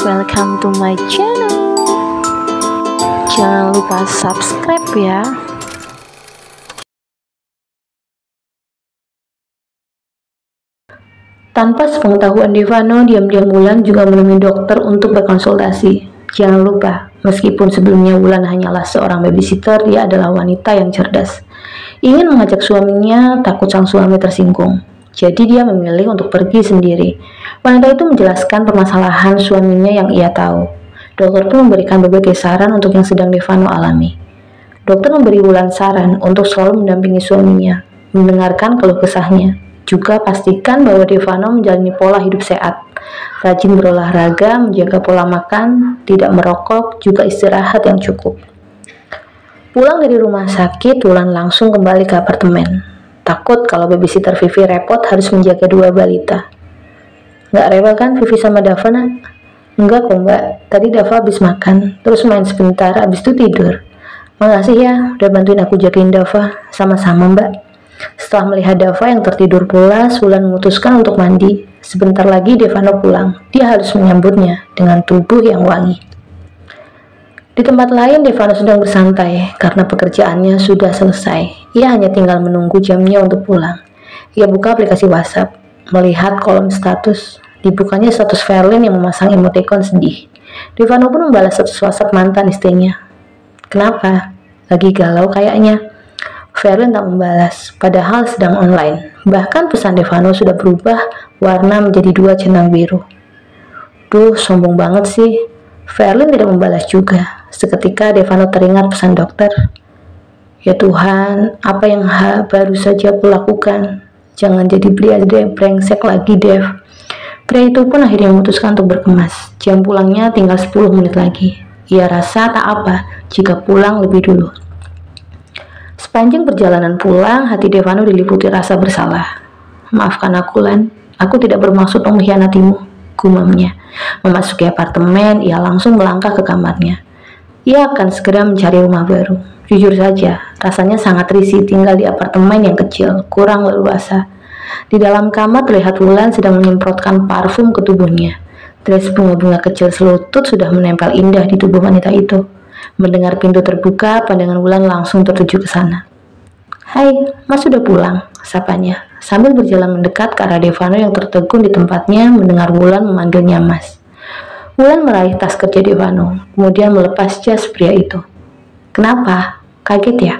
welcome to my channel. Jangan lupa subscribe ya. Tanpa sepengetahuan Devano, diam-diam Wulan juga menemui dokter untuk berkonsultasi. Jangan lupa, meskipun sebelumnya Wulan hanyalah seorang babysitter, dia adalah wanita yang cerdas. Ingin mengajak suaminya, takut sang suami tersinggung. Jadi dia memilih untuk pergi sendiri. Wanita itu menjelaskan permasalahan suaminya yang ia tahu. Dokter pun memberikan berbagai saran untuk yang sedang Devano alami. Dokter memberi Wulan saran untuk selalu mendampingi suaminya, mendengarkan keluh kesahnya. Juga pastikan bahwa Devano menjalani pola hidup sehat, rajin berolahraga, menjaga pola makan, tidak merokok, juga istirahat yang cukup. Pulang dari rumah sakit, Wulan langsung kembali ke apartemen. Takut kalau babysitter Vivi repot harus menjaga dua balita. Nggak rewel kan Vivi sama Dava, nak? Enggak kok mbak, tadi Dava habis makan, terus main sebentar, habis itu tidur. Makasih ya, udah bantuin aku jagain Dava. Sama-sama mbak. Setelah melihat Dava yang tertidur pulas, Wulan memutuskan untuk mandi. Sebentar lagi Devano pulang. Dia harus menyambutnya dengan tubuh yang wangi. Di tempat lain, Devano sedang bersantai karena pekerjaannya sudah selesai. Ia hanya tinggal menunggu jamnya untuk pulang. Ia buka aplikasi WhatsApp, melihat kolom status. Dibukanya status Verlin yang memasang emoticon sedih. Devano pun membalas status WhatsApp mantan istrinya. Kenapa? Lagi galau kayaknya. Verlin tak membalas, padahal sedang online. Bahkan pesan Devano sudah berubah warna menjadi dua centang biru. Duh, sombong banget sih. Verlin tidak membalas juga. Seketika Devano teringat pesan dokter. Ya Tuhan, apa yang baru saja aku lakukan? Jangan jadi pria brengsek lagi, Dev. Pria itu pun akhirnya memutuskan untuk berkemas. Jam pulangnya tinggal 10 menit lagi. Ia rasa tak apa jika pulang lebih dulu. Sepanjang perjalanan pulang, hati Devano diliputi rasa bersalah. Maafkan aku, Lan. Aku tidak bermaksud mengkhianatimu, gumamnya. Memasuki apartemen, ia langsung melangkah ke kamarnya. Ia akan segera mencari rumah baru. Jujur saja, rasanya sangat risih tinggal di apartemen yang kecil, kurang leluasa. Di dalam kamar terlihat Wulan sedang menyemprotkan parfum ke tubuhnya. Dress bunga-bunga kecil selutut sudah menempel indah di tubuh wanita itu. Mendengar pintu terbuka, pandangan Wulan langsung tertuju ke sana. Hai, Mas sudah pulang, sapanya. Sambil berjalan mendekat ke arah Devano yang tertegun di tempatnya, mendengar Wulan memanggilnya Mas. Wulan meraih tas kerja Devano, kemudian melepas jas pria itu. Kenapa? Kaget ya?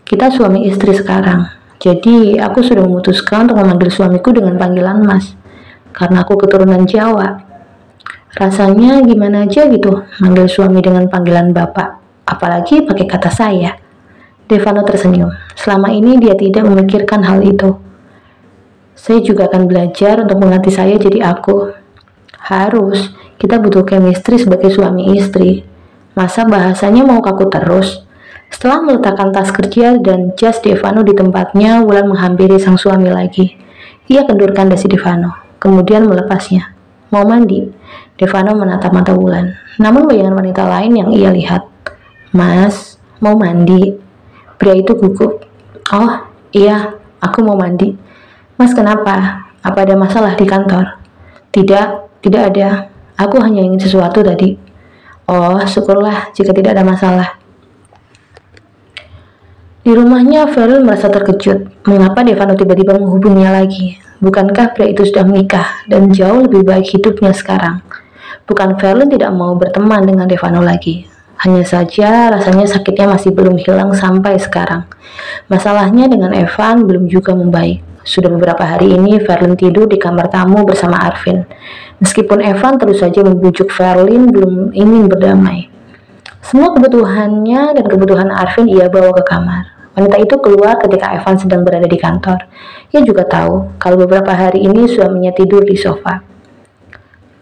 Kita suami istri sekarang. Jadi, aku sudah memutuskan untuk memanggil suamiku dengan panggilan Mas. Karena aku keturunan Jawa. Rasanya gimana aja gitu, manggil suami dengan panggilan bapak. Apalagi pakai kata saya. Devano tersenyum. Selama ini dia tidak memikirkan hal itu. Saya juga akan belajar untuk mengganti saya jadi aku. Harus, kita butuh chemistry sebagai suami istri. Masa bahasanya mau kaku terus? Setelah meletakkan tas kerja dan jas Devano di tempatnya, Wulan menghampiri sang suami lagi. Ia kendurkan dasi Devano, kemudian melepasnya. Mau mandi? Devano menatap mata Wulan. Namun bayangan wanita lain yang ia lihat. Mas, mau mandi? Pria itu gugup. Oh, iya, aku mau mandi. Mas, kenapa? Apa ada masalah di kantor? Tidak ada. Aku hanya ingin sesuatu tadi. Oh, syukurlah jika tidak ada masalah. Di rumahnya, Verlin merasa terkejut. Mengapa Devano tiba-tiba menghubunginya lagi? Bukankah pria itu sudah menikah dan jauh lebih baik hidupnya sekarang? Bukan Verlin tidak mau berteman dengan Devano lagi. Hanya saja rasanya sakitnya masih belum hilang sampai sekarang. Masalahnya dengan Evan belum juga membaik. Sudah beberapa hari ini Verlin tidur di kamar tamu bersama Arvin. Meskipun Evan terus saja membujuk Verlin belum ingin berdamai. Semua kebutuhannya dan kebutuhan Arvin ia bawa ke kamar. Wanita itu keluar ketika Evan sedang berada di kantor. Ia juga tahu kalau beberapa hari ini suaminya tidur di sofa.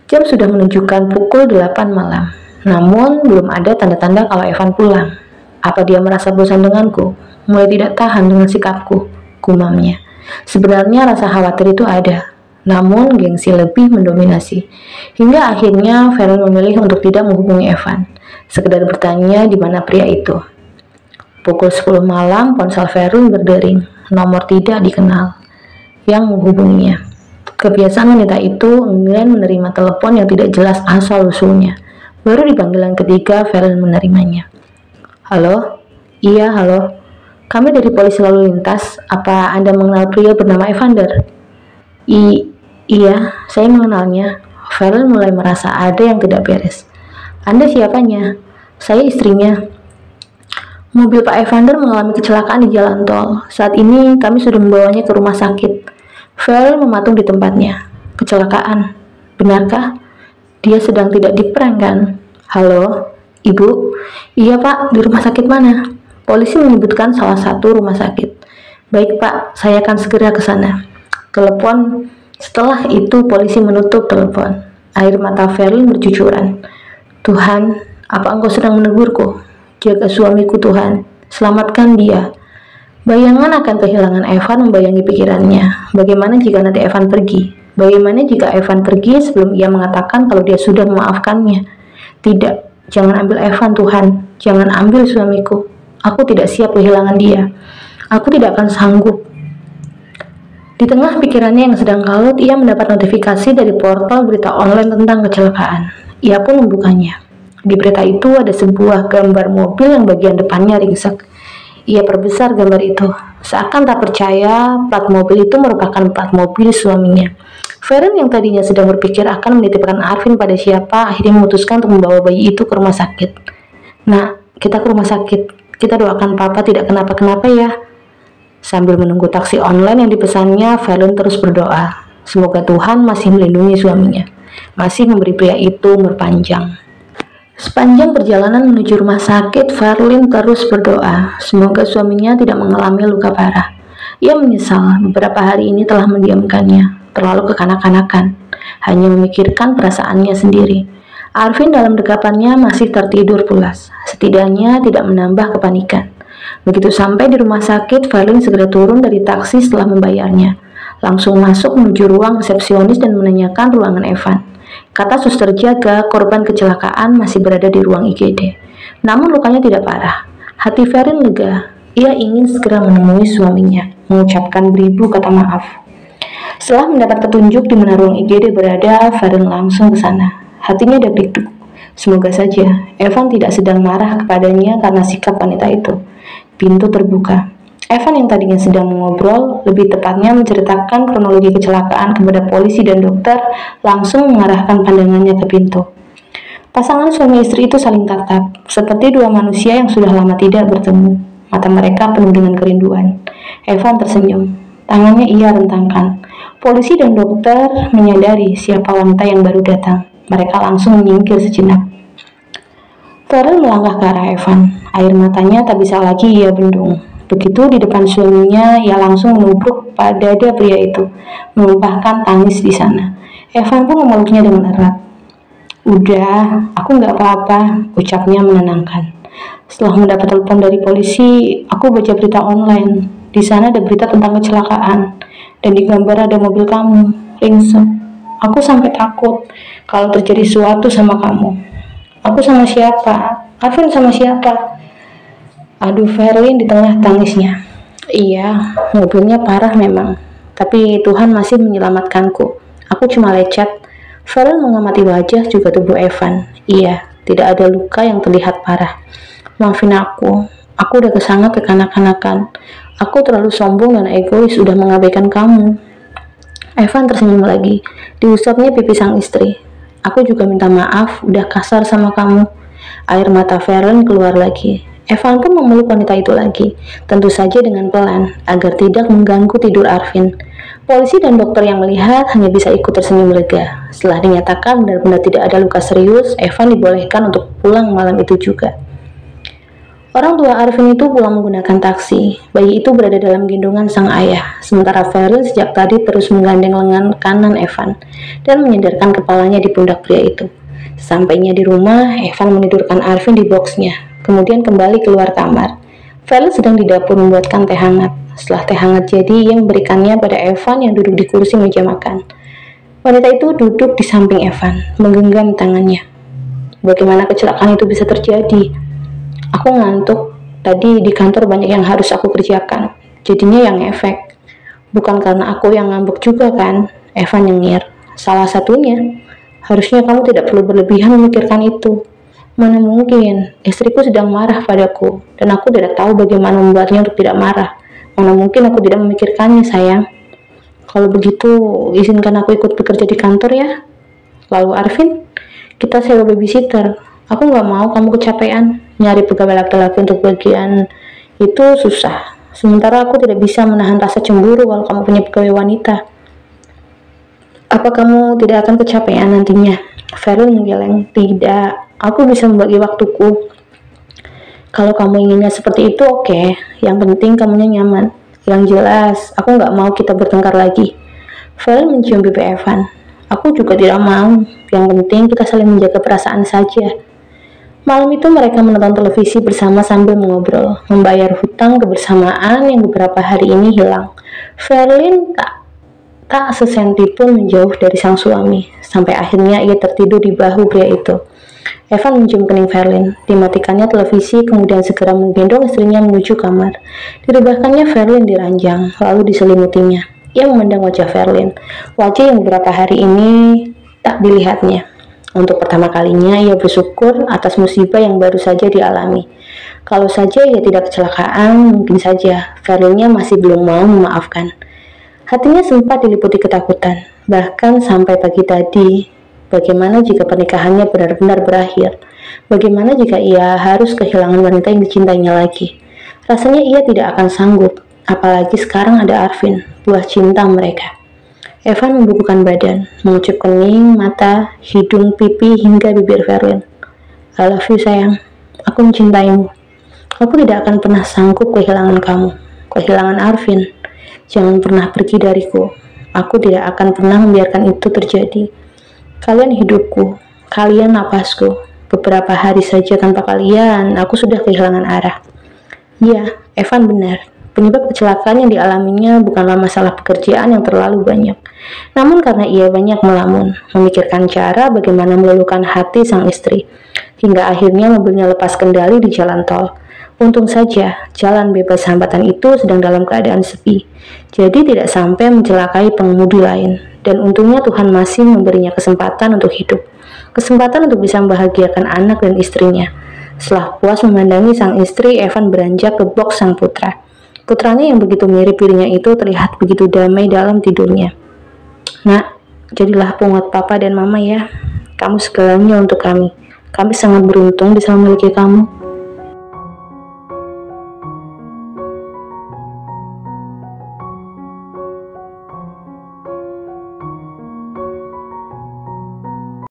Jam sudah menunjukkan pukul 8 malam. Namun belum ada tanda-tanda kalau Evan pulang. Apa dia merasa bosan denganku? Mulai tidak tahan dengan sikapku, gumamnya. Sebenarnya rasa khawatir itu ada. Namun gengsi lebih mendominasi. Hingga akhirnya Verlin memilih untuk tidak menghubungi Evan. Sekedar bertanya di mana pria itu. Pukul 10 malam ponsel Verlin berdering. Nomor tidak dikenal yang menghubunginya. Kebiasaan wanita itu enggan menerima telepon yang tidak jelas asal-usulnya. Baru di panggilan ketiga, Valen menerimanya. Halo? Iya, halo. Kami dari polisi lalu lintas. Apa Anda mengenal pria bernama Evander? Iya, saya mengenalnya. Valen mulai merasa ada yang tidak beres. Anda siapanya? Saya istrinya. Mobil Pak Evander mengalami kecelakaan di jalan tol. Saat ini kami sudah membawanya ke rumah sakit. Valen mematung di tempatnya. Kecelakaan? Benarkah? Dia sedang tidak diperang kan? Halo, Ibu? Iya Pak, di rumah sakit mana? Polisi menyebutkan salah satu rumah sakit. Baik Pak, saya akan segera ke sana. Telepon. Setelah itu polisi menutup telepon. Air mata Valen bercucuran. Tuhan, apa Engkau sedang menegurku? Jaga suamiku Tuhan, selamatkan dia. Bayangan akan kehilangan Evan membayangi pikirannya. Bagaimana jika nanti Evan pergi? Bagaimana jika Evan pergi sebelum ia mengatakan kalau dia sudah memaafkannya? Tidak, jangan ambil Evan Tuhan. Jangan ambil suamiku. Aku tidak siap kehilangan dia. Aku tidak akan sanggup. Di tengah pikirannya yang sedang kalut, ia mendapat notifikasi dari portal berita online tentang kecelakaan. Ia pun membukanya. Di berita itu ada sebuah gambar mobil yang bagian depannya ringsek. Ia perbesar gambar itu. Seakan tak percaya, plat mobil itu merupakan plat mobil suaminya. Valen yang tadinya sedang berpikir akan menitipkan Arvin pada siapa, akhirnya memutuskan untuk membawa bayi itu ke rumah sakit. Nah, kita ke rumah sakit. Kita doakan papa tidak kenapa-kenapa ya. Sambil menunggu taksi online yang dipesannya, Valen terus berdoa. Semoga Tuhan masih melindungi suaminya. Masih memberi pria itu umur panjang. Sepanjang perjalanan menuju rumah sakit, Valen terus berdoa. Semoga suaminya tidak mengalami luka parah. Ia menyesal beberapa hari ini telah mendiamkannya, terlalu kekanak-kanakan, hanya memikirkan perasaannya sendiri. Arvin dalam dekapannya masih tertidur pulas, setidaknya tidak menambah kepanikan. Begitu sampai di rumah sakit, Valen segera turun dari taksi setelah membayarnya. Langsung masuk menuju ruang resepsionis dan menanyakan ruangan Evan. Kata suster jaga, korban kecelakaan masih berada di ruang IGD. Namun lukanya tidak parah. Hati Valen lega. Ia ingin segera menemui suaminya, mengucapkan beribu kata maaf. Setelah mendapat petunjuk di mana ruang IGD berada, Valen langsung ke sana. Hatinya deg-deg. Semoga saja Evan tidak sedang marah kepadanya karena sikap wanita itu. Pintu terbuka. Evan yang tadinya sedang mengobrol, lebih tepatnya menceritakan kronologi kecelakaan kepada polisi dan dokter, langsung mengarahkan pandangannya ke pintu. Pasangan suami istri itu saling tatap, seperti dua manusia yang sudah lama tidak bertemu. Mata mereka penuh dengan kerinduan. Evan tersenyum. Tangannya ia rentangkan. Polisi dan dokter menyadari siapa wanita yang baru datang. Mereka langsung menyingkir sejenak. Valen melangkah ke arah Evan. Air matanya tak bisa lagi ia bendung. Begitu di depan suaminya, ia langsung menubruk pada dada pria itu, menumpahkan tangis di sana. Evan pun memeluknya dengan erat. Udah, aku nggak apa-apa, ucapnya menenangkan. Setelah mendapat telepon dari polisi, aku baca berita online. Di sana ada berita tentang kecelakaan, dan di gambar ada mobil kamu, ringsek. Aku sampai takut kalau terjadi sesuatu sama kamu. Aku sama siapa? Arvin sama siapa? Aduh, Valen di tengah tangisnya. Iya, mobilnya parah memang, tapi Tuhan masih menyelamatkanku. Aku cuma lecet. Valen mengamati wajah juga tubuh Evan. Iya, tidak ada luka yang terlihat parah. Maafin aku udah kesangat kekanak-kanakan. Aku terlalu sombong dan egois udah mengabaikan kamu. Evan tersenyum lagi, diusapnya pipi sang istri. Aku juga minta maaf, udah kasar sama kamu. Air mata Valen keluar lagi. Evan pun memeluk wanita itu lagi, tentu saja dengan pelan, agar tidak mengganggu tidur Arvin. Polisi dan dokter yang melihat hanya bisa ikut tersenyum lega. Setelah dinyatakan benar-benar tidak ada luka serius, Evan dibolehkan untuk pulang malam itu juga. Orang tua Arvin itu pulang menggunakan taksi. Bayi itu berada dalam gendongan sang ayah, sementara Valen sejak tadi terus menggandeng lengan kanan Evan dan menyandarkan kepalanya di pundak pria itu. Sampainya di rumah, Evan menidurkan Arvin di boxnya. Kemudian kembali keluar kamar. Valen sedang di dapur membuatkan teh hangat. Setelah teh hangat jadi, ia memberikannya pada Evan yang duduk di kursi meja makan. Wanita itu duduk di samping Evan, menggenggam tangannya. Bagaimana kecelakaan itu bisa terjadi? Aku ngantuk. Tadi di kantor banyak yang harus aku kerjakan. Jadinya yang efek. Bukan karena aku yang ngambek juga kan? Evan nyengir. Salah satunya. Harusnya kamu tidak perlu berlebihan memikirkan itu. Mana mungkin, istriku sedang marah padaku, dan aku tidak tahu bagaimana membuatnya untuk tidak marah. Mana mungkin aku tidak memikirkannya, sayang. Kalau begitu, izinkan aku ikut bekerja di kantor ya. Lalu Arvin, kita sewa babysitter. Aku nggak mau kamu kecapean. Nyari pegawai laki-laki untuk bagian itu susah. Sementara aku tidak bisa menahan rasa cemburu kalau kamu punya pegawai wanita. Apa kamu tidak akan kecapean nantinya? Verlin menggeleng. Tidak, aku bisa membagi waktuku. Kalau kamu inginnya seperti itu, oke. Yang penting kamunya nyaman. Yang jelas, aku nggak mau kita bertengkar lagi. Verlin mencium pipi Evan. Aku juga tidak mau. Yang penting kita saling menjaga perasaan saja. Malam itu mereka menonton televisi bersama sambil mengobrol, membayar hutang kebersamaan yang beberapa hari ini hilang. Verlin tak sesenti pun menjauh dari sang suami, sampai akhirnya ia tertidur di bahu pria itu. Evan mencium kening Verlin, dimatikannya televisi, kemudian segera menggendong istrinya menuju kamar. Direbahkannya Verlin di ranjang, lalu diselimutinya. Ia memandang wajah Verlin, wajah yang beberapa hari ini tak dilihatnya. Untuk pertama kalinya ia bersyukur atas musibah yang baru saja dialami. Kalau saja ia tidak kecelakaan, mungkin saja Verlinnya masih belum mau memaafkan. Hatinya sempat diliputi ketakutan, bahkan sampai pagi tadi. Bagaimana jika pernikahannya benar-benar berakhir? Bagaimana jika ia harus kehilangan wanita yang dicintainya lagi? Rasanya ia tidak akan sanggup, apalagi sekarang ada Arvin, buah cinta mereka. Evan membukukan badan, mengucup kening, mata, hidung, pipi, hingga bibir Verlin. I love you sayang, aku mencintaimu. Aku tidak akan pernah sanggup kehilangan kamu, kehilangan Arvin. Jangan pernah pergi dariku. Aku tidak akan pernah membiarkan itu terjadi. Kalian hidupku, kalian napasku. Beberapa hari saja tanpa kalian, aku sudah kehilangan arah. Iya, Evan benar. Penyebab kecelakaan yang dialaminya bukanlah masalah pekerjaan yang terlalu banyak. Namun karena ia banyak melamun, memikirkan cara bagaimana meluluhkan hati sang istri. Hingga akhirnya mobilnya lepas kendali di jalan tol. Untung saja, jalan bebas hambatan itu sedang dalam keadaan sepi. Jadi tidak sampai mencelakai pengemudi lain. Dan untungnya Tuhan masih memberinya kesempatan untuk hidup. Kesempatan untuk bisa membahagiakan anak dan istrinya. Setelah puas memandangi sang istri, Evan beranjak ke box sang putra. Putranya yang begitu mirip dirinya itu terlihat begitu damai dalam tidurnya. Nak, jadilah penguat papa dan mama ya. Kamu segalanya untuk kami. Kami sangat beruntung bisa memiliki kamu.